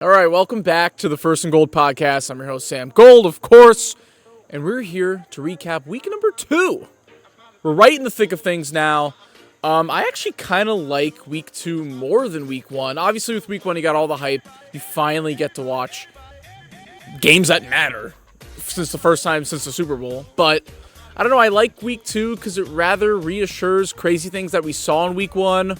All right, welcome back to the First and Gold podcast. I'm your host, Sam Gold, of course, and we're here to recap week number 2. We're right in the thick of things now. I actually kind of like week 2 more than week 1. Obviously, with week 1, you got all the hype. You finally get to watch games that matter since the first time since the Super Bowl. But I don't know, I like week 2 because it rather reassures crazy things that we saw in week 1,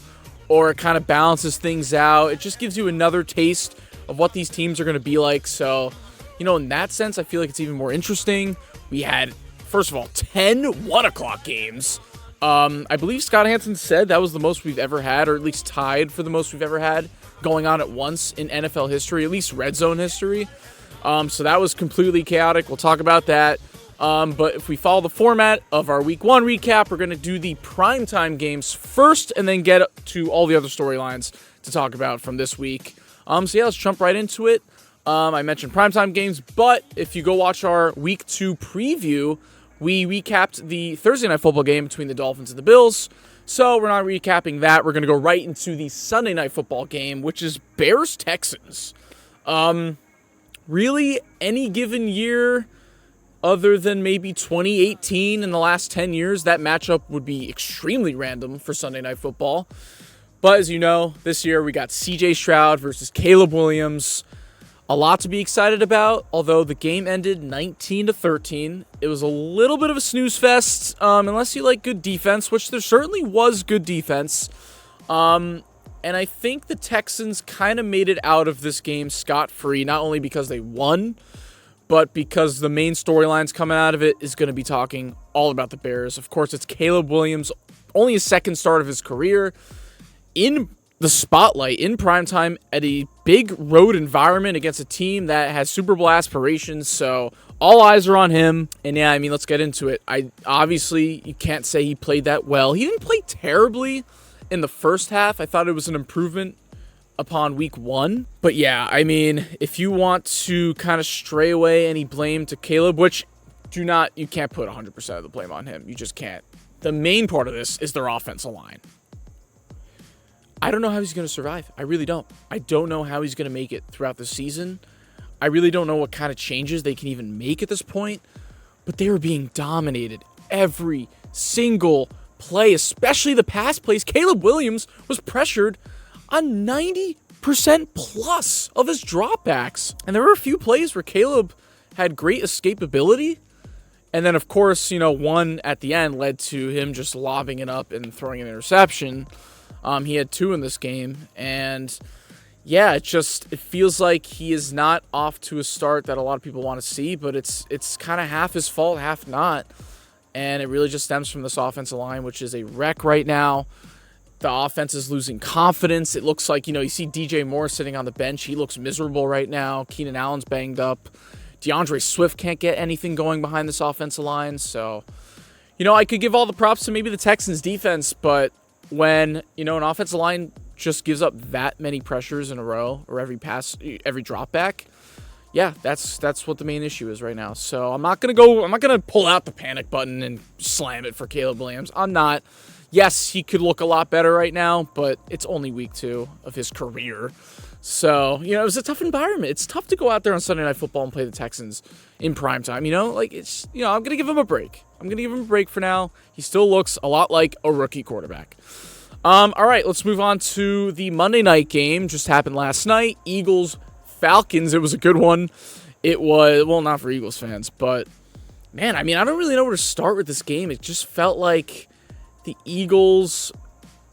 or it kind of balances things out. It just gives you another taste of what these teams are going to be like. So, in that sense, I feel like it's even more interesting. We had, first of all, 10 1 o'clock games. I believe Scott Hansen said that was the most we've ever had, or at least tied for the most we've ever had going on at once in NFL history, at least red zone history. So that was completely chaotic. We'll talk about that. But if we follow the format of our week 1 recap, we're going to do the primetime games first and then get to all the other storylines to talk about from this week. So yeah, let's jump right into it. I mentioned primetime games, but if you go watch our week 2 preview, we recapped the Thursday night football game between the Dolphins and the Bills. So we're not recapping that. We're going to go right into the Sunday night football game, which is Bears-Texans. Really, any given year other than maybe 2018 in the last 10 years, that matchup would be extremely random for Sunday night football. But as you know, this year we got C.J. Stroud versus Caleb Williams. A lot to be excited about, although the game ended 19-13. It was a little bit of a snooze fest, unless you like good defense, which there certainly was good defense. And I think the Texans kind of made it out of this game scot-free, not only because they won, but because the main storylines coming out of it is going to be talking all about the Bears. Of course, it's Caleb Williams, only his second start of his career, in the spotlight, in primetime, at a big road environment against a team that has Super Bowl aspirations, so all eyes are on him. And yeah, let's get into it. Obviously, you can't say he played that well. He didn't play terribly in the first half. I thought it was an improvement upon week 1. But yeah, if you want to kind of stray away any blame to Caleb, which you can't put 100% of the blame on him. You just can't. The main part of this is their offensive line. I don't know how he's going to survive. I really don't. I don't know how he's going to make it throughout the season. I really don't know what kind of changes they can even make at this point. But they were being dominated every single play, especially the pass plays. Caleb Williams was pressured on 90% plus of his dropbacks. And there were a few plays where Caleb had great escapability. And then, of course, one at the end led to him just lobbing it up and throwing an interception. He had 2 in this game, and yeah, it feels like he is not off to a start that a lot of people want to see, but it's kind of half his fault, half not, and it really just stems from this offensive line, which is a wreck right now. The offense is losing confidence. It looks like, you see DJ Moore sitting on the bench. He looks miserable right now. Keenan Allen's banged up. DeAndre Swift can't get anything going behind this offensive line, so, I could give all the props to maybe the Texans defense, but when, an offensive line just gives up that many pressures in a row, or every drop back, yeah, that's what the main issue is right now. So I'm not going to pull out the panic button and slam it for Caleb Williams. I'm not. Yes, he could look a lot better right now, but it's only week 2 of his career. So, it was a tough environment. It's tough to go out there on Sunday Night Football and play the Texans in primetime, I'm going to give him a break. I'm going to give him a break for now. He still looks a lot like a rookie quarterback. All right, let's move on to the Monday night game. Just happened last night. Eagles-Falcons. It was a good one. It was, well, not for Eagles fans, but, man, I don't really know where to start with this game. It just felt like the Eagles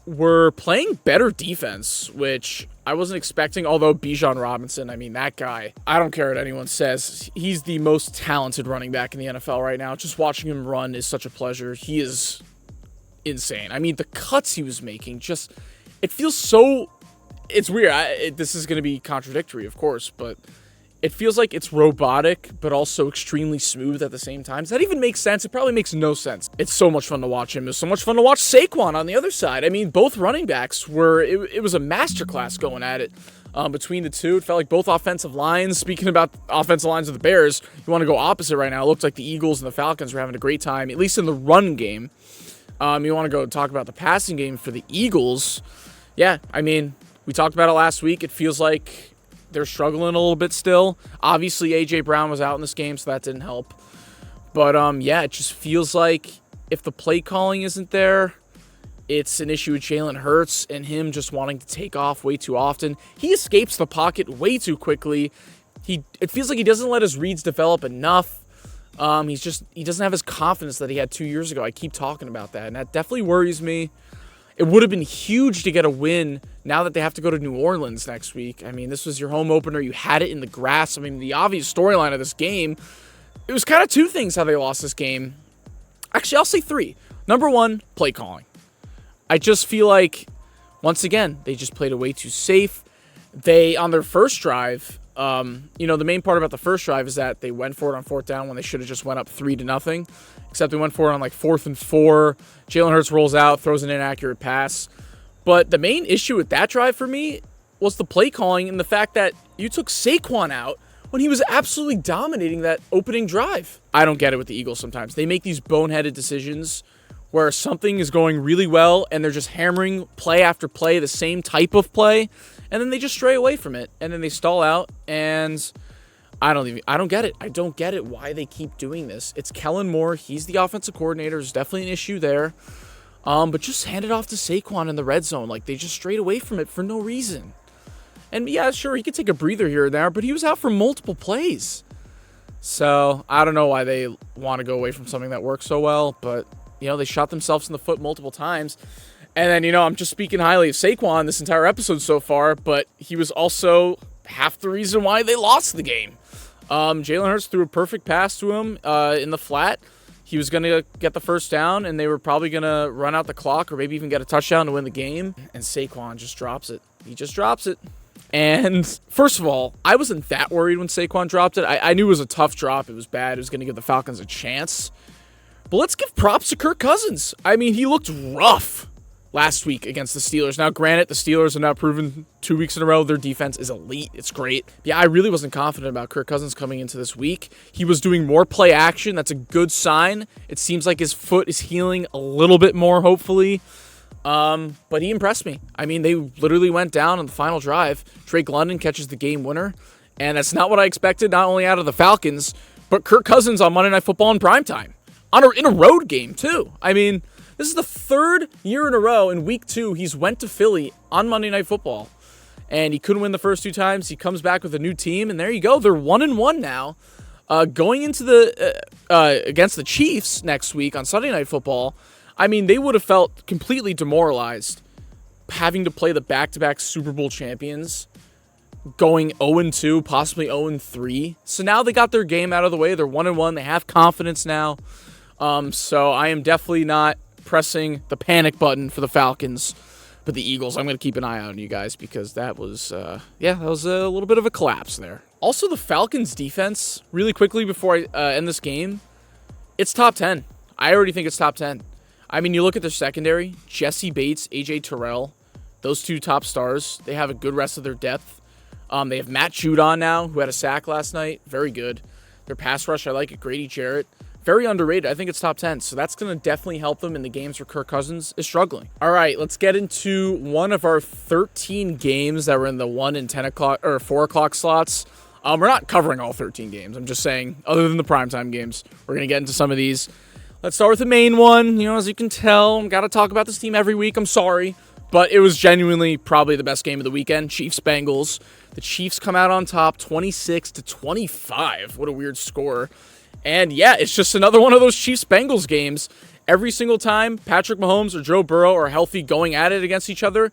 were playing better defense, which I wasn't expecting, although Bijan Robinson, that guy, I don't care what anyone says, he's the most talented running back in the NFL right now. Just watching him run is such a pleasure. He is insane. The cuts he was making, it feels so, it's weird. This is going to be contradictory, of course, but it feels like it's robotic, but also extremely smooth at the same time. Does that even make sense? It probably makes no sense. It's so much fun to watch him. It was so much fun to watch Saquon on the other side. Both running backs it was a masterclass going at it between the two. It felt like both offensive lines. Speaking about offensive lines of the Bears, you want to go opposite right now. It looked like the Eagles and the Falcons were having a great time, at least in the run game. You want to go talk about the passing game for the Eagles. Yeah, we talked about it last week. It feels like they're struggling a little bit still. Obviously, A.J. Brown was out in this game, so that didn't help. But, yeah, it just feels like if the play calling isn't there, it's an issue with Jalen Hurts and him just wanting to take off way too often. He escapes the pocket way too quickly. It feels like he doesn't let his reads develop enough. He doesn't have his confidence that he had 2 years ago. I keep talking about that, and that definitely worries me. It would have been huge to get a win now that they have to go to New Orleans next week. I mean, this was your home opener. You had it in the grass. I mean, the obvious storyline of this game, it was kind of two things how they lost this game. Actually, I'll say three. Number one, play calling. I just feel like, once again, they just played it way too safe. They, on their first drive, the main part about the first drive is that they went for it on fourth down when they should have just went up 3-0. Except they went for it on like 4th and 4. Jalen Hurts rolls out, throws an inaccurate pass. But the main issue with that drive for me was the play calling and the fact that you took Saquon out when he was absolutely dominating that opening drive. I don't get it with the Eagles sometimes. They make these boneheaded decisions where something is going really well and they're just hammering play after play, the same type of play, and then they just stray away from it, and then they stall out, and I don't get it. I don't get it why they keep doing this. It's Kellen Moore. He's the offensive coordinator. There's definitely an issue there. But just hand it off to Saquon in the red zone. Like, they just strayed away from it for no reason. And yeah, sure, he could take a breather here and there, but he was out for multiple plays. So I don't know why they want to go away from something that works so well, but they shot themselves in the foot multiple times. And then, I'm just speaking highly of Saquon this entire episode so far, but he was also half the reason why they lost the game. Jalen Hurts threw a perfect pass to him in the flat. He was going to get the first down, and they were probably going to run out the clock or maybe even get a touchdown to win the game. And Saquon just drops it. He just drops it. And first of all, I wasn't that worried when Saquon dropped it. I knew it was a tough drop. It was bad. It was going to give the Falcons a chance. But let's give props to Kirk Cousins. I mean, he looked rough last week against the Steelers. Now, granted, the Steelers have now proven 2 weeks in a row their defense is elite. It's great. Yeah, I really wasn't confident about Kirk Cousins coming into this week. He was doing more play action. That's a good sign. It seems like his foot is healing a little bit more, hopefully. But he impressed me. I mean, they literally went down on the final drive. Drake London catches the game winner. And that's not what I expected, not only out of the Falcons, but Kirk Cousins on Monday Night Football in primetime. In a road game, too. I mean, this is the third year in a row in week 2 he's went to Philly on Monday Night Football. And he couldn't win the first 2 times. He comes back with a new team, and there you go. They're 1-1 now. Going into the against the Chiefs next week on Sunday Night Football, I mean, they would have felt completely demoralized having to play the back-to-back Super Bowl champions, going 0-2, possibly 0-3. So now they got their game out of the way. They're 1-1. They have confidence now. So I am definitely not pressing the panic button for the Falcons. But the Eagles, I'm going to keep an eye on you guys because that was a little bit of a collapse there. Also, the Falcons defense, really quickly before I end this game, it's top 10. I already think it's top 10. I mean, you look at their secondary, Jesse Bates, A.J. Terrell, those 2 top stars. They have a good rest of their depth. They have Matt Judon now, who had a sack last night. Very good. Their pass rush, I like it. Grady Jarrett. Very underrated. I think it's top 10. So that's going to definitely help them in the games where Kirk Cousins is struggling. All right, let's get into one of our 13 games that were in the 1 and 10 o'clock or 4 o'clock slots. We're not covering all 13 games. I'm just saying, other than the primetime games, we're going to get into some of these. Let's start with the main one. As you can tell, I've got to talk about this team every week. I'm sorry. But it was genuinely probably the best game of the weekend. Chiefs-Bengals. The Chiefs come out on top 26-25. What a weird score. And yeah, it's just another one of those Chiefs-Bengals games. Every single time Patrick Mahomes or Joe Burrow are healthy going at it against each other,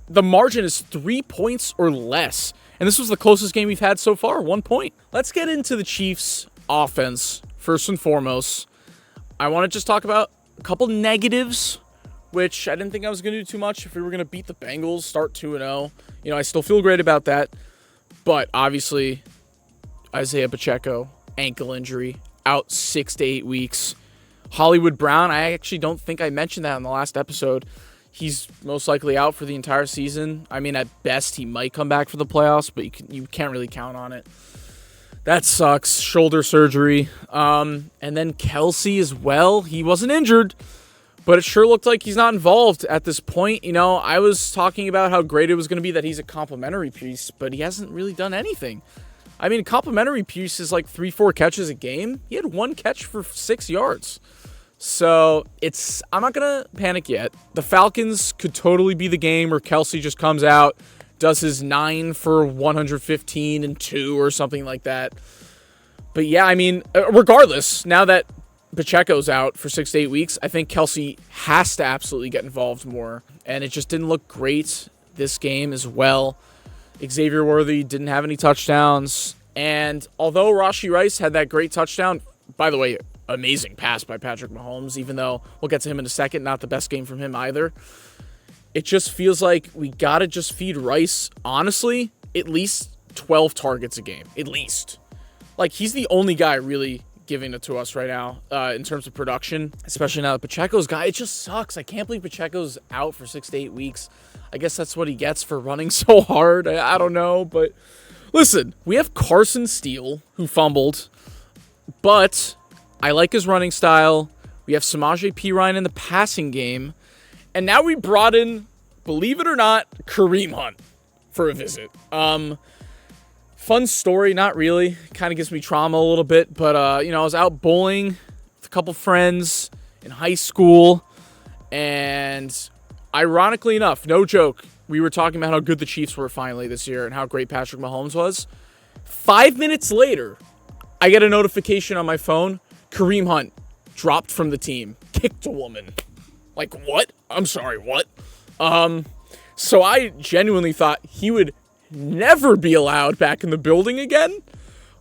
the margin is 3 points or less. And this was the closest game we've had so far, 1 point. Let's get into the Chiefs' offense first and foremost. I want to just talk about a couple negatives, which I didn't think I was going to do too much if we were going to beat the Bengals, start 2-0. I still feel great about that. But obviously, Isaiah Pacheco, ankle injury, out 6 to 8 weeks. Hollywood Brown, I actually don't think I mentioned that in the last episode. He's most likely out for the entire season. I mean, at best, he might come back for the playoffs, but you can't really count on it. That sucks. Shoulder surgery. And then Kelsey as well. He wasn't injured, But it sure looked like he's not involved at this point. I was talking about how great it was going to be that he's a complimentary piece, but he hasn't really done anything. Complimentary piece is like 3-4 catches a game. He had 1 catch for 6 yards. So I'm not going to panic yet. The Falcons could totally be the game where Kelce just comes out, does his 9 for 115 and 2 or something like that. But yeah, regardless, now that Pacheco's out for 6 to 8 weeks, I think Kelce has to absolutely get involved more. And it just didn't look great this game as well. Xavier Worthy didn't have any touchdowns. And although Rashee Rice had that great touchdown, by the way, amazing pass by Patrick Mahomes, even though we'll get to him in a second, not the best game from him either. It just feels like we got to just feed Rice, honestly, at least 12 targets a game. At least. Like, he's the only guy really giving it to us right now in terms of production, especially now that Pacheco's guy. It just sucks. I can't believe Pacheco's out for 6 to 8 weeks. I guess that's what he gets for running so hard. I don't know, but listen, we have Carson Steele, who fumbled, but I like his running style. We have Samaje Perine in the passing game, and now we brought in, believe it or not, Kareem Hunt for a visit. Fun story, not really. Kind of gives me trauma a little bit, but I was out bowling with a couple friends in high school, and ironically enough, no joke, we were talking about how good the Chiefs were finally this year and how great Patrick Mahomes was. 5 minutes later, I get a notification on my phone. Kareem Hunt dropped from the team, kicked a woman. Like, what? I'm sorry, what? So I genuinely thought he would never be allowed back in the building again.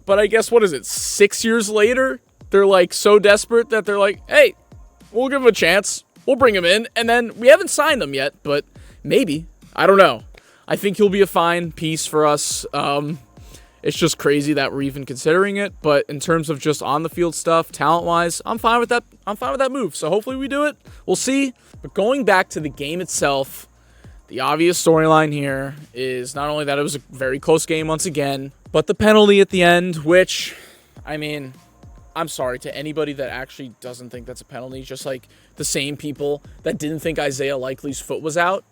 But I guess, 6 years later, they're like so desperate that they're like, hey, we'll give him a chance. We'll bring him in. And then we haven't signed him yet, but maybe. I don't know. I think he'll be a fine piece for us. It's just crazy that we're even considering it. But in terms of just on the field stuff, talent-wise, I'm fine with that. I'm fine with that move. So hopefully we do it. We'll see. But going back to the game itself, the obvious storyline here is not only that it was a very close game once again, but the penalty at the end, which, I'm sorry to anybody that actually doesn't think that's a penalty, just like the same people that didn't think Isaiah Likely's foot was out.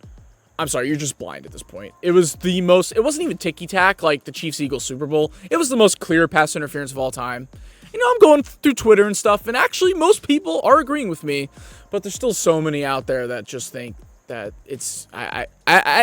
I'm sorry, you're just blind at this point. It wasn't even ticky-tack like the Chiefs-Eagles Super Bowl. It was the most clear pass interference of all time. I'm going through Twitter and stuff, and actually most people are agreeing with me, but there's still so many out there that just think that it's... I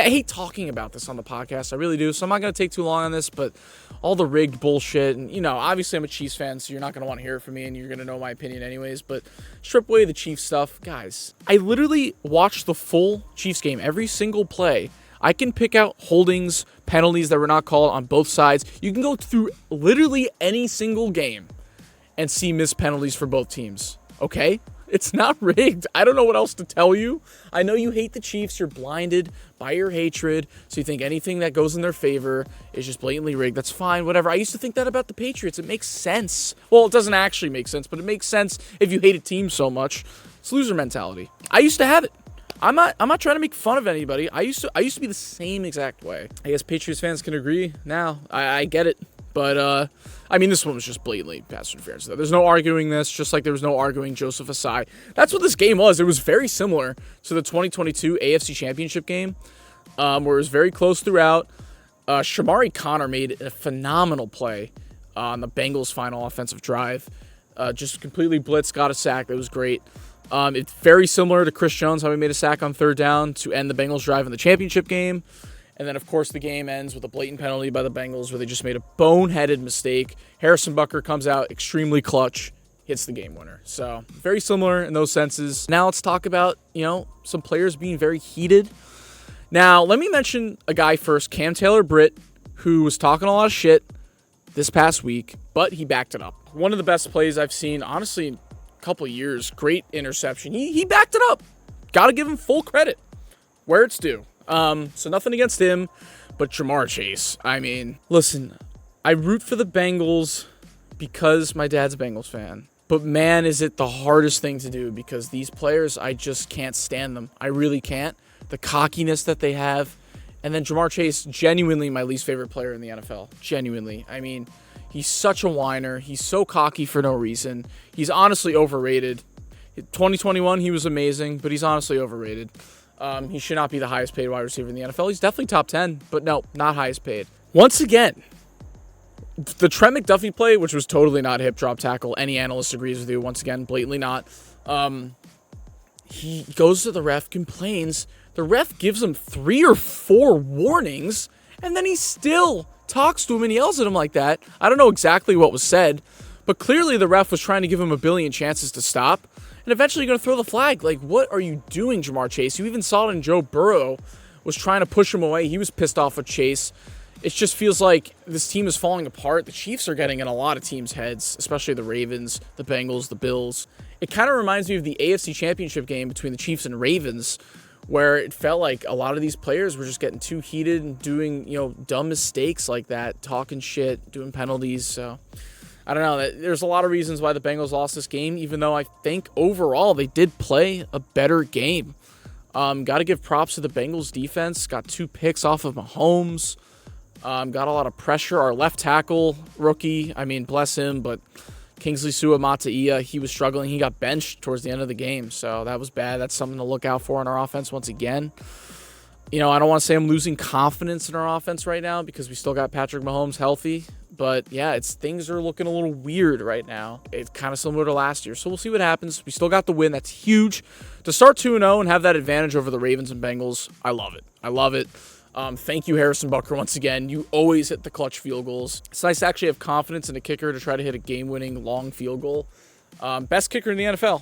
hate talking about this on the podcast. I really do, so I'm not going to take too long on this, but all the rigged bullshit, and, obviously I'm a Chiefs fan, so you're not going to want to hear it from me, and you're going to know my opinion anyways, but strip away the Chiefs stuff. Guys, I literally watched the full Chiefs game, every single play. I can pick out holdings, penalties that were not called on both sides. You can go through literally any single game and see missed penalties for both teams, okay? It's not rigged. I don't know what else to tell you. I know you hate the Chiefs. You're blinded by your hatred, so you think anything that goes in their favor is just blatantly rigged. That's fine, whatever. I used to think that about the Patriots. It makes sense. Well, it doesn't actually make sense, but it makes sense if you hate a team so much. It's loser mentality. I used to have it. I'm not trying to make fun of anybody. I used to be the same exact way. I guess Patriots fans can agree now. I get it. But, this one was just blatantly pass interference. There's no arguing this, just like there was no arguing Joseph Asai. That's what this game was. It was very similar to the 2022 AFC Championship game, where it was very close throughout. Shamari Connor made a phenomenal play on the Bengals' final offensive drive. Just completely blitzed, got a sack. That was great. It's very similar to Chris Jones, how he made a sack on third down to end the Bengals' drive in the championship game. And then, of course, the game ends with a blatant penalty by the Bengals where they just made a boneheaded mistake. Harrison Butker comes out extremely clutch, hits the game winner. So, very similar in those senses. Now, let's talk about, some players being very heated. Now, let me mention a guy first, Cam Taylor-Britt, who was talking a lot of shit this past week, but he backed it up. One of the best plays I've seen, honestly, in a couple of years. Great interception. He backed it up. Got to give him full credit where it's due. So nothing against him, but Jamar Chase. Listen, I root for the Bengals because my dad's a Bengals fan. But man, is it the hardest thing to do because these players, I just can't stand them. I really can't. The cockiness that they have. And then Jamar Chase, genuinely my least favorite player in the NFL. Genuinely. He's such a whiner. He's so cocky for no reason. He's honestly overrated. 2021, he was amazing, but he's honestly overrated. He should not be the highest paid wide receiver in the NFL. He's definitely top 10, but no, not highest paid. Once again, the Trent McDuffie play, which was totally not hip drop tackle. Any analyst agrees with you. Once again, blatantly not. He goes to the ref, complains. The ref gives him 3 or 4 warnings, and then he still talks to him and yells at him like that. I don't know exactly what was said, but clearly the ref was trying to give him a billion chances to stop, and eventually going to throw the flag. Like, what are you doing, Jamar Chase? You even saw it in Joe Burrow was trying to push him away. He was pissed off with Chase. It just feels like this team is falling apart. The Chiefs are getting in a lot of teams' heads, especially the Ravens, the Bengals, the Bills. It kind of reminds me of the AFC Championship game between the Chiefs and Ravens, where it felt like a lot of these players were just getting too heated and doing, dumb mistakes like that, talking shit, doing penalties. So, I don't know. There's a lot of reasons why the Bengals lost this game, even though I think overall they did play a better game. Got to give props to the Bengals defense. Got 2 picks off of Mahomes. Got a lot of pressure. Our left tackle rookie, bless him, but Kingsley Suamataia, he was struggling. He got benched towards the end of the game, so that was bad. That's something to look out for in our offense once again. I don't want to say I'm losing confidence in our offense right now because we still got Patrick Mahomes healthy, but yeah, things are looking a little weird right now. It's kind of similar to last year, so we'll see what happens. We still got the win. That's huge. To start 2-0 and have that advantage over the Ravens and Bengals, I love it. Thank you, Harrison Butker, once again. You always hit the clutch field goals. It's nice to actually have confidence in a kicker to try to hit a game-winning long field goal. Best kicker in the NFL.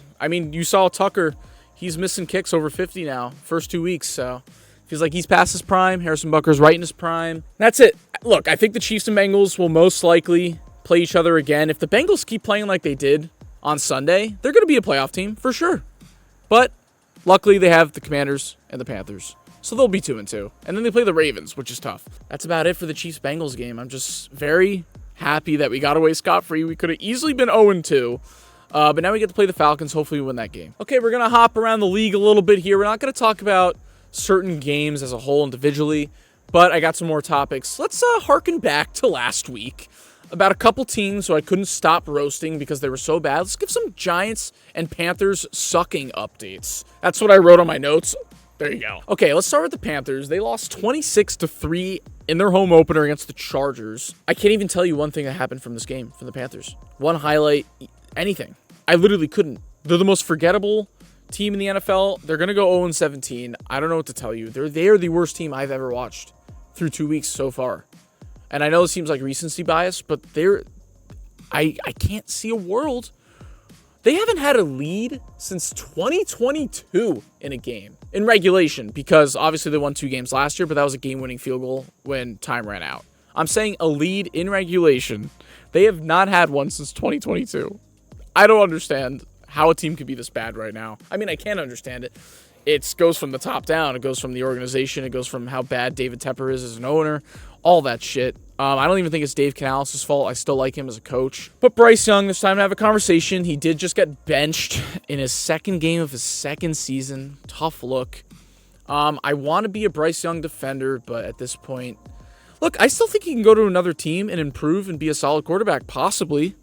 You saw Tucker. He's missing kicks over 50 now, first 2 weeks, so feels like he's past his prime. Harrison Butker's right in his prime. That's it. Look, I think the Chiefs and Bengals will most likely play each other again. If the Bengals keep playing like they did on Sunday, they're going to be a playoff team for sure. But luckily, they have the Commanders and the Panthers. So they'll be 2-2. And then they play the Ravens, which is tough. That's about it for the Chiefs-Bengals game. I'm just very happy that we got away scot-free. We could have easily been 0-2. But now we get to play the Falcons. Hopefully we win that game. Okay, we're going to hop around the league a little bit here. We're not going to talk about certain games as a whole individually, but I got some more topics. Let's harken back to last week about a couple teams who I couldn't stop roasting because they were so bad. Let's give some Giants and Panthers sucking updates. That's what I wrote on my notes. There you go. Okay, let's start with the Panthers. They lost 26-3 in their home opener against the Chargers. I can't even tell you one thing that happened from this game from the Panthers. One highlight, anything. I literally couldn't. They're the most forgettable team in the NFL. They're going to go 0-17. I don't know what to tell you. They're the worst team I've ever watched through 2 weeks so far. And I know it seems like recency bias, but I can't see a world. They haven't had a lead since 2022 in a game. In regulation, because obviously they won 2 games last year, but that was a game-winning field goal when time ran out. I'm saying a lead in regulation. They have not had one since 2022. I don't understand how a team could be this bad right now. I can't understand it. It goes from the top down. It goes from the organization. It goes from how bad David Tepper is as an owner. All that shit. I don't even think it's Dave Canales' fault. I still like him as a coach. But Bryce Young, there's time to have a conversation. He did just get benched in his second game of his second season. Tough look. I want to be a Bryce Young defender, but at this point, look, I still think he can go to another team and improve and be a solid quarterback, possibly.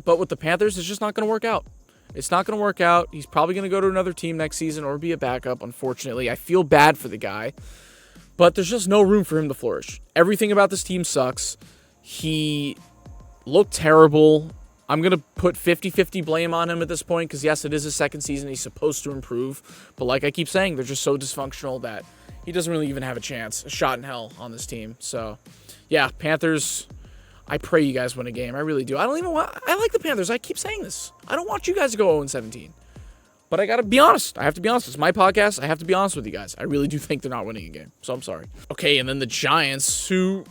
But with the Panthers, it's just not going to work out. It's not going to work out. He's probably going to go to another team next season or be a backup, unfortunately. I feel bad for the guy. But there's just no room for him to flourish. Everything about this team sucks. He looked terrible. I'm going to put 50-50 blame on him at this point because, yes, it is his second season. He's supposed to improve. But like I keep saying, they're just so dysfunctional that he doesn't really even have a chance, a shot in hell on this team. So, yeah, Panthers, I pray you guys win a game. I really do. I like the Panthers. I keep saying this. I don't want you guys to go 0-17. But I got to be honest. I have to be honest. It's my podcast. I have to be honest with you guys. I really do think they're not winning a game. So I'm sorry. Okay, and then the Giants, who,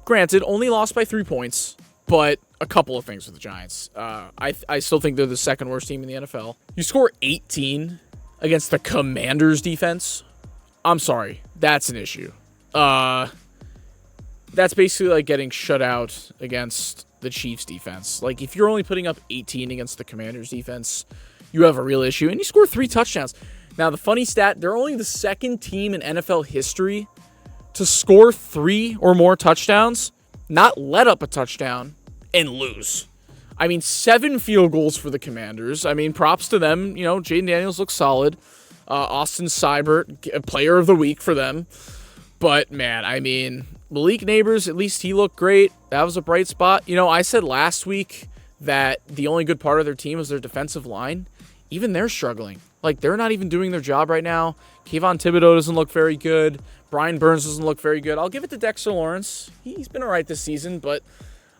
granted, only lost by 3 points, but a couple of things with the Giants. I still think they're the second worst team in the NFL. You score 18 against the Commanders defense. I'm sorry. That's an issue. That's basically like getting shut out against the Chiefs defense. Like, if you're only putting up 18 against the Commanders defense, you have a real issue. And you score 3 touchdowns. Now, the funny stat, they're only the second team in NFL history to score 3 or more touchdowns, not let up a touchdown, and lose. I mean, 7 field goals for the Commanders. I mean, props to them. You know, Jaden Daniels looks solid. Austin Seibert, player of the week for them. But, man, I mean, Malik Neighbors, at least he looked great. That was a bright spot. You know, I said last week that the only good part of their team was their defensive line. Even they're struggling. Like, they're not even doing their job right now. Kayvon Thibodeau doesn't look very good. Brian Burns doesn't look very good. I'll give it to Dexter Lawrence. He's been all right this season, but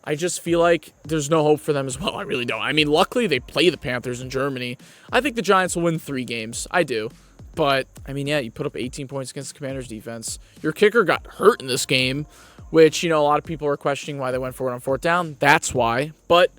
I just feel like there's no hope for them as well. I really don't. I mean, luckily they play the Panthers in Germany. I think the Giants will win 3 games. I do. But, I mean, yeah, you put up 18 points against the Commanders' defense. Your kicker got hurt in this game, which, you know, a lot of people are questioning why they went for it on 4th down. That's why. But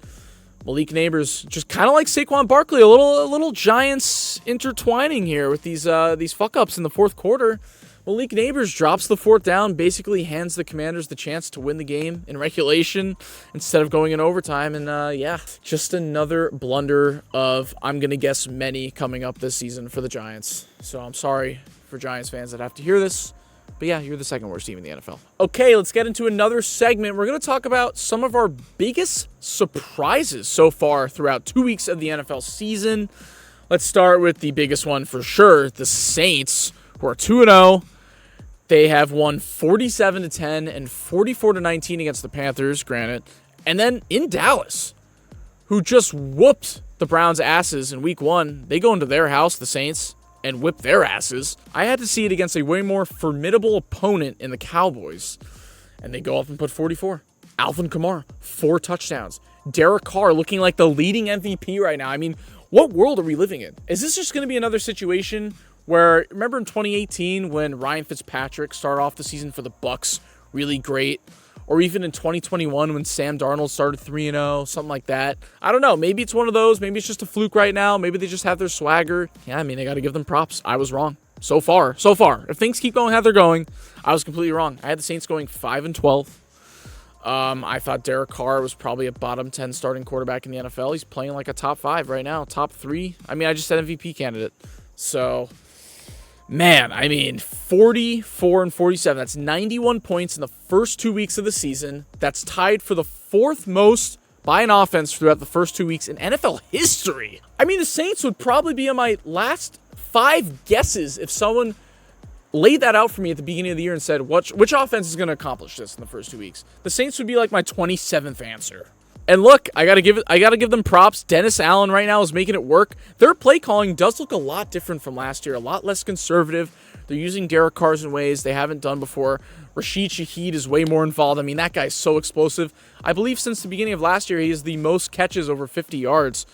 Malik Neighbors, just kind of like Saquon Barkley, a little Giants intertwining here with these fuck-ups in the 4th quarter. Malik Neighbors drops the 4th down, basically hands the Commanders the chance to win the game in regulation instead of going in overtime. And, yeah, just another blunder of, I'm going to guess, many coming up this season for the Giants. So I'm sorry for Giants fans that have to hear this. But, yeah, you're the 2nd worst team in the NFL. Okay, let's get into another segment. We're going to talk about some of our biggest surprises so far throughout 2 weeks of the NFL season. Let's start with the biggest one for sure, the Saints, who are 2-0. They have won 47-10 and 44-19 against the Panthers, granted. And then in Dallas, who just whooped the Browns' asses in week 1, they go into their house, the Saints, and whip their asses. I had to see it against a way more formidable opponent in the Cowboys. And they go up and put 44. Alvin Kamara, 4 touchdowns. Derek Carr looking like the leading MVP right now. I mean, what world are we living in? Is this just going to be another situation where, remember in 2018 when Ryan Fitzpatrick started off the season for the Bucs really great? Or even in 2021 when Sam Darnold started 3-0, something like that. I don't know. Maybe it's one of those. Maybe it's just a fluke right now. Maybe they just have their swagger. Yeah, I mean, I got to give them props. I was wrong. So far. If things keep going how they're going, I was completely wrong. I had the Saints going 5-12. I thought Derek Carr was probably a bottom 10 starting quarterback in the NFL. He's playing like a top 5 right now. Top 3. I mean, I just said MVP candidate. So, man, I mean, 44-47. That's 91 points in the first 2 weeks of the season. That's tied for the 4th most by an offense throughout the first 2 weeks in NFL history. I mean, the Saints would probably be on my last 5 guesses if someone laid that out for me at the beginning of the year and said, which offense is going to accomplish this in the first 2 weeks? The Saints would be like my 27th answer. And look, I gotta give them props. Dennis Allen right now is making it work. Their play calling does look a lot different from last year, a lot less conservative. They're using Derek Carr in ways they haven't done before. Rashid Shaheed is way more involved. I mean, that guy's so explosive. I believe since the beginning of last year, he has the most catches over 50 yards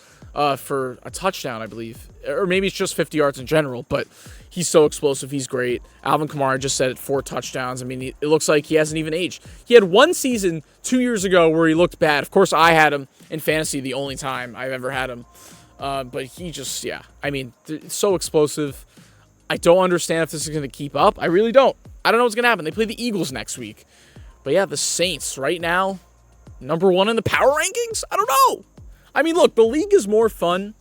for a touchdown, I believe. Or maybe it's just 50 yards in general, but he's so explosive. He's great. Alvin Kamara just said it, 4 touchdowns. I mean, it looks like he hasn't even aged. He had one season 2 years ago where he looked bad. Of course, I had him in fantasy the only time I've ever had him. But he just, yeah. I mean, so explosive. I don't understand if this is going to keep up. I really don't. I don't know what's going to happen. They play the Eagles next week. But yeah, the Saints right now, number 1 in the power rankings? I don't know. I mean, look, the league is more fun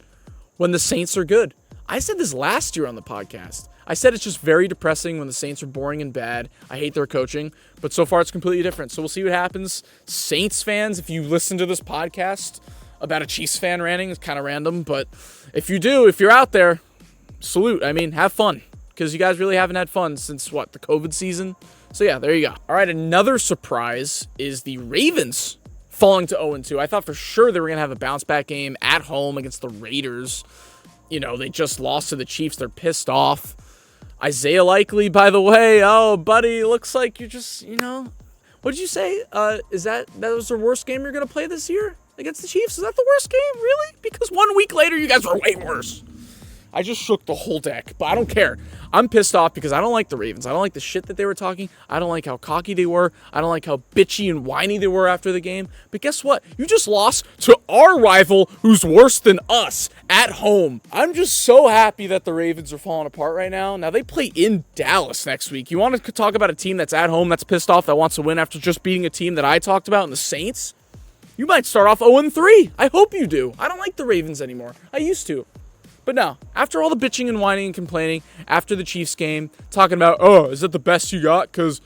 when the Saints are good. I said this last year on the podcast. I said it's just very depressing when the Saints are boring and bad. I hate their coaching, but so far it's completely different. So we'll see what happens. Saints fans, if you listen to this podcast about a Chiefs fan ranting, it's kind of random, but if you do, if you're out there, salute. I mean, have fun, because you guys really haven't had fun since, the COVID season? So yeah, there you go. All right, another surprise is the Ravens falling to 0-2. I thought for sure they were going to have a bounce-back game at home against the Raiders. You know, they just lost to the Chiefs. They're pissed off. Isaiah Likely, by the way, oh, buddy, looks like you're just, what did you say? Is that was the worst game you're going to play this year against the Chiefs? Is that the worst game, really? Because 1 week later, you guys were way worse. I just shook the whole deck, but I don't care. I'm pissed off because I don't like the Ravens. I don't like the shit that they were talking. I don't like how cocky they were. I don't like how bitchy and whiny they were after the game. But guess what? You just lost to our rival who's worse than us at home. I'm just so happy that the Ravens are falling apart right now. Now, they play in Dallas next week. You want to talk about a team that's at home, that's pissed off, that wants to win after just beating a team that I talked about in the Saints? You might start off 0-3. I hope you do. I don't like the Ravens anymore. I used to. But no, after all the bitching and whining and complaining, after the Chiefs game, talking about, is that the best you got? Because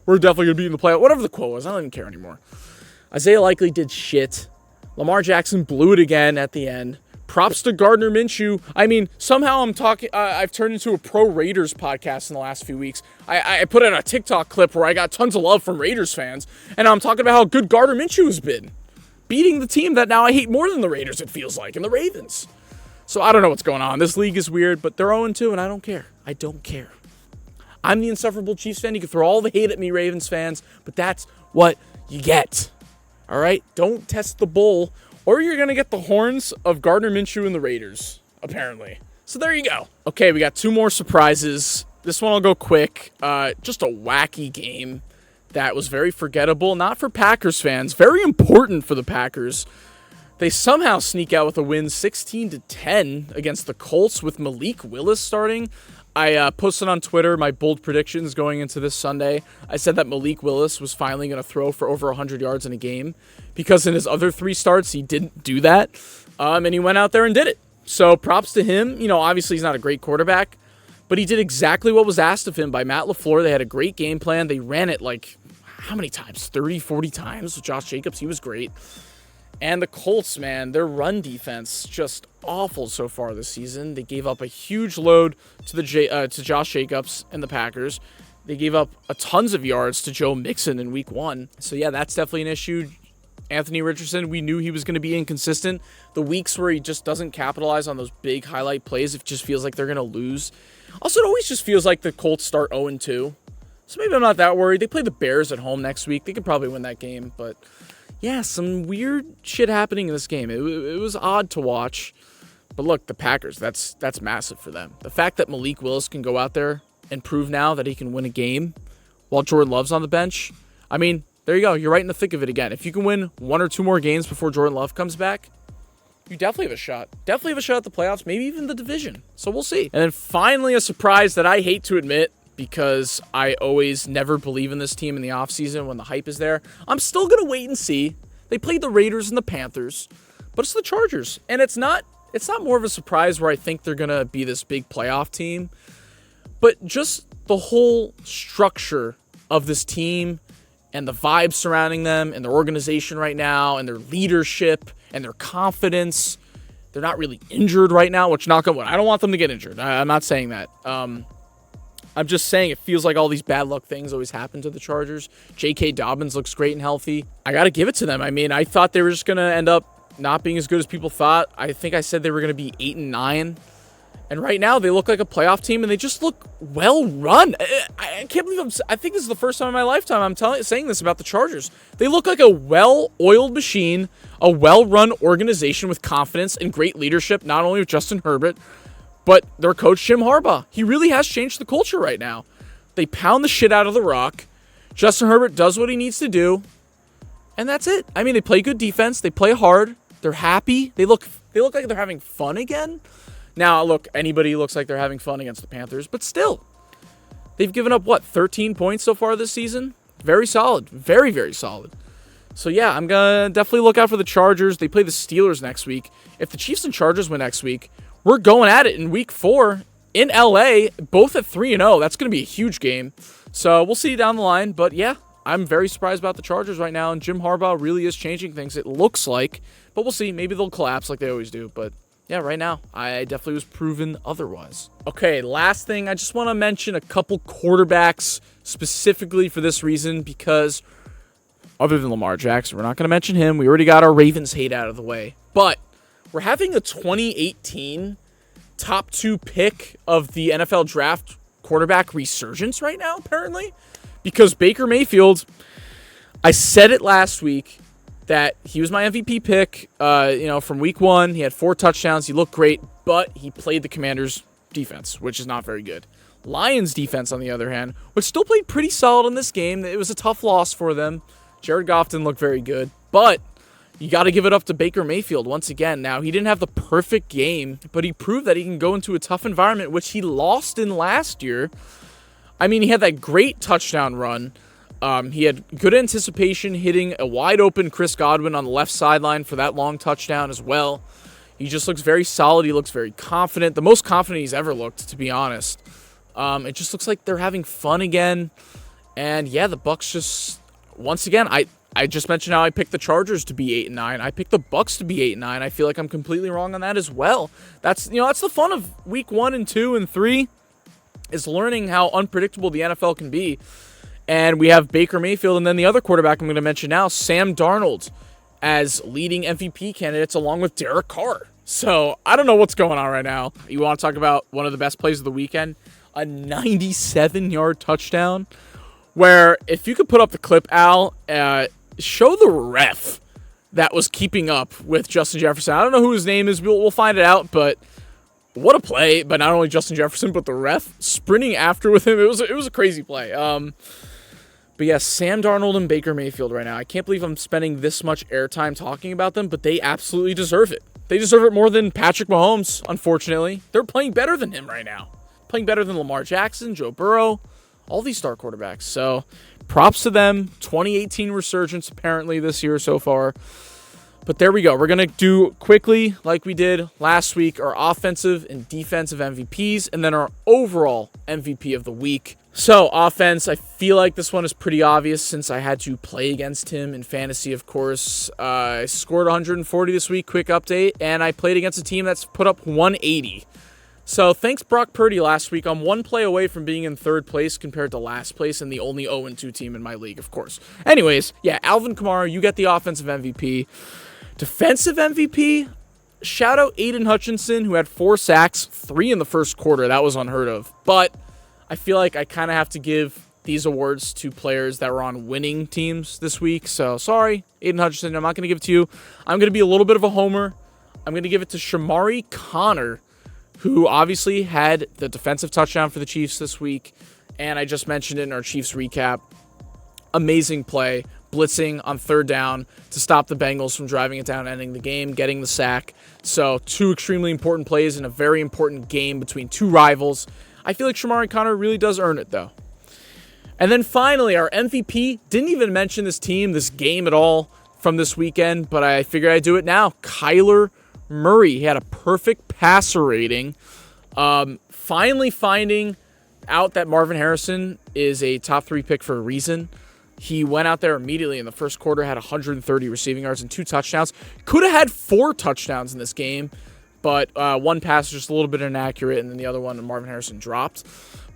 we're definitely going to be in the playoff. Whatever the quote was, I don't even care anymore. Isaiah Likely did shit. Lamar Jackson blew it again at the end. Props to Gardner Minshew. I mean, somehow I've turned into a pro Raiders podcast in the last few weeks. I put out a TikTok clip where I got tons of love from Raiders fans, and I'm talking about how good Gardner Minshew has been. Beating the team that now I hate more than the Raiders, it feels like, and the Ravens. So I don't know what's going on. This league is weird, but they're 0-2, and I don't care. I don't care. I'm the insufferable Chiefs fan. You can throw all the hate at me, Ravens fans, but that's what you get. All right? Don't test the bull, or you're going to get the horns of Gardner Minshew and the Raiders, apparently. So there you go. Okay, we got 2 more surprises. This one will go quick. Just a wacky game that was very forgettable. Not for Packers fans. Very important for the Packers. They somehow sneak out with a win 16-10 against the Colts with Malik Willis starting. I posted on Twitter my bold predictions going into this Sunday. I said that Malik Willis was finally going to throw for over 100 yards in a game because in his other 3 starts, he didn't do that. And he went out there and did it. So props to him. You know, obviously he's not a great quarterback, but he did exactly what was asked of him by Matt LaFleur. They had a great game plan. They ran it like, how many times? 30, 40 times with Josh Jacobs. He was great. And the Colts, man, their run defense just awful so far this season. They gave up a huge load to Josh Jacobs and the Packers. They gave up tons of yards to Joe Mixon in week 1. So, yeah, that's definitely an issue. Anthony Richardson, we knew he was going to be inconsistent. The weeks where he just doesn't capitalize on those big highlight plays, it just feels like they're going to lose. Also, it always just feels like the Colts start 0-2. So maybe I'm not that worried. They play the Bears at home next week. They could probably win that game, but yeah, some weird shit happening in this game. It was odd to watch. But look, the Packers, that's massive for them. The fact that Malik Willis can go out there and prove now that he can win a game while Jordan Love's on the bench, I mean, there you go. You're right in the thick of it again. If you can win 1 or 2 more games before Jordan Love comes back, you definitely have a shot. Definitely have a shot at the playoffs, maybe even the division. So we'll see. And then finally, a surprise that I hate to admit, because I always never believe in this team in the offseason when the hype is there. I'm still going to wait and see. They played the Raiders and the Panthers, but it's the Chargers. And it's not more of a surprise where I think they're going to be this big playoff team, but just the whole structure of this team and the vibes surrounding them and their organization right now and their leadership and their confidence. They're not really injured right now, which I don't want them to get injured. I'm not saying that. I'm just saying it feels like all these bad luck things always happen to the Chargers. J.K. Dobbins looks great and healthy. I got to give it to them. I mean, I thought they were just going to end up not being as good as people thought. I think I said they were going to be 8-9. And right now, they look like a playoff team, and they just look well run. I can't believe I think this is the first time in my lifetime I'm saying this about the Chargers. They look like a well-oiled machine, a well-run organization with confidence and great leadership, not only with Justin Herbert, but their coach, Jim Harbaugh. He really has changed the culture right now. They pound the shit out of the rock. Justin Herbert does what he needs to do, and that's it. I mean, they play good defense. They play hard. They're happy. They look like they're having fun again. Now, look, anybody looks like they're having fun against the Panthers, but still, they've given up, 13 points so far this season? Very solid. Very, very solid. So, yeah, I'm going to definitely look out for the Chargers. They play the Steelers next week. If the Chiefs and Chargers win next week, we're going at it in week 4 in LA, both at 3-0. That's going to be a huge game. So, we'll see down the line. But, yeah, I'm very surprised about the Chargers right now, and Jim Harbaugh really is changing things, it looks like. But we'll see. Maybe they'll collapse like they always do, but yeah, right now, I definitely was proven otherwise. Okay, last thing, I just want to mention a couple quarterbacks specifically for this reason because other than Lamar Jackson, we're not going to mention him. We already got our Ravens hate out of the way. But we're having a 2018 top 2 pick of the NFL draft quarterback resurgence right now, apparently, because Baker Mayfield, I said it last week, that he was my MVP pick, from week 1. He had 4 touchdowns. He looked great, but he played the Commanders' defense, which is not very good. Lions' defense, on the other hand, which still played pretty solid in this game. It was a tough loss for them. Jared Goff didn't look very good, but you got to give it up to Baker Mayfield once again. Now, he didn't have the perfect game, but he proved that he can go into a tough environment, which he lost in last year. I mean, he had that great touchdown run. He had good anticipation hitting a wide-open Chris Godwin on the left sideline for that long touchdown as well. He just looks very solid. He looks very confident. The most confident he's ever looked, to be honest. It just looks like they're having fun again. And, yeah, the Bucs just, once again, I I just mentioned how I picked the Chargers to be 8-9. I picked the Bucs to be 8-9. I feel like I'm completely wrong on that as well. That's the fun of week 1 and 2 and 3 is learning how unpredictable the NFL can be. And we have Baker Mayfield, and then the other quarterback I'm going to mention now, Sam Darnold, as leading MVP candidates along with Derek Carr. So I don't know what's going on right now. You want to talk about one of the best plays of the weekend? A 97-yard touchdown where if you could put up the clip, Al, show the ref that was keeping up with Justin Jefferson. I don't know who his name is. We'll find it out, but what a play. But not only Justin Jefferson, but the ref sprinting after with him. It was a crazy play. But yes, Sam Darnold and Baker Mayfield right now. I can't believe I'm spending this much airtime talking about them, but they absolutely deserve it. They deserve it more than Patrick Mahomes, unfortunately. They're playing better than him right now. Playing better than Lamar Jackson, Joe Burrow, all these star quarterbacks. So props to them. 2018 resurgence apparently this year so far. But there we go. We're going to do quickly, like we did last week, our offensive and defensive MVPs, and then our overall MVP of the week. So, offense, I feel like this one is pretty obvious since I had to play against him in fantasy, of course. I scored 140 this week, quick update, and I played against a team that's put up 180. So, thanks Brock Purdy last week. I'm one play away from being in third place compared to last place and the only 0-2 team in my league, of course. Anyways, yeah, Alvin Kamara, you get the offensive MVP. Defensive MVP, shout out Aiden Hutchinson, who had 4 sacks, 3 in the first quarter. That was unheard of. But I feel like I kind of have to give these awards to players that were on winning teams this week. So, sorry, Aiden Hutchinson, I'm not going to give it to you. I'm going to be a little bit of a homer. I'm going to give it to Shamari Connor, who obviously had the defensive touchdown for the Chiefs this week. And I just mentioned it in our Chiefs recap. Amazing play, blitzing on third down to stop the Bengals from driving it down, ending the game, getting the sack. So, 2 extremely important plays in a very important game between 2 rivals. I feel like Shamari Connor really does earn it, though. And then finally, our MVP. Didn't even mention this team, this game at all from this weekend, but I figured I'd do it now. Kyler Murray. He had a perfect passer rating. Finally finding out that Marvin Harrison is a top 3 pick for a reason. He went out there immediately in the first quarter, had 130 receiving yards and 2 touchdowns. Could have had 4 touchdowns in this game. But one pass was just a little bit inaccurate, and then the other one, Marvin Harrison, dropped.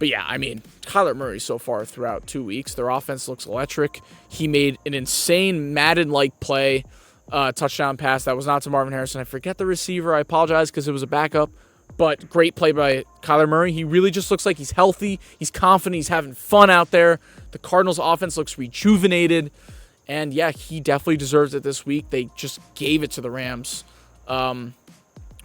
But yeah, I mean, Kyler Murray so far throughout 2 weeks, their offense looks electric. He made an insane Madden-like play, touchdown pass that was not to Marvin Harrison. I forget the receiver. I apologize because it was a backup. But great play by Kyler Murray. He really just looks like he's healthy. He's confident. He's having fun out there. The Cardinals' offense looks rejuvenated. And yeah, he definitely deserves it this week. They just gave it to the Rams.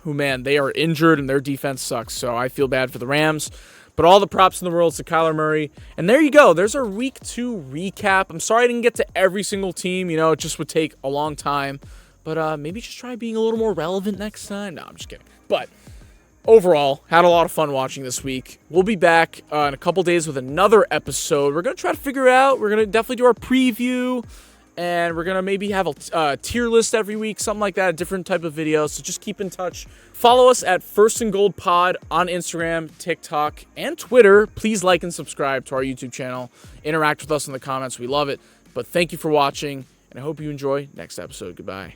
Who, man, they are injured and their defense sucks. So I feel bad for the Rams. But all the props in the world to Kyler Murray. And there you go. There's our week 2 recap. I'm sorry I didn't get to every single team. It just would take a long time. But maybe just try being a little more relevant next time. No, I'm just kidding. But overall, had a lot of fun watching this week. We'll be back in a couple days with another episode. We're going to try to figure it out. We're going to definitely do our preview. And we're going to maybe have a tier list every week, something like that, a different type of video. So just keep in touch. Follow us at First and Gold Pod on Instagram, TikTok, and Twitter. Please like and subscribe to our YouTube channel. Interact with us in the comments. We love it. But thank you for watching, and I hope you enjoy next episode. Goodbye.